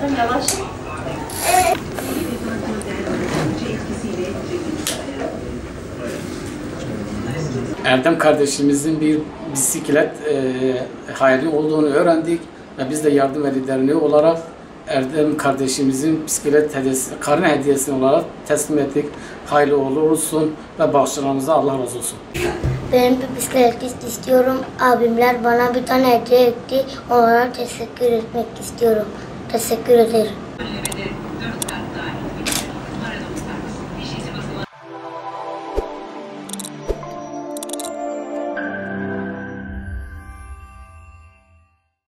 Erdem yavaş. Erdem kardeşimizin bir bisiklet hayali olduğunu öğrendik ve biz de yardım veli derneği olarak Erdem kardeşimizin bisiklet hediyesi, karne hediyesi olarak teslim ettik. Hayırlı uğurlu olsun ve bağışlarınıza Allah razı olsun. Benim bir bisiklet istiyorum. Abimler bana bir tane hediye etti. Onlara teşekkür etmek istiyorum. Teşekkür ederim.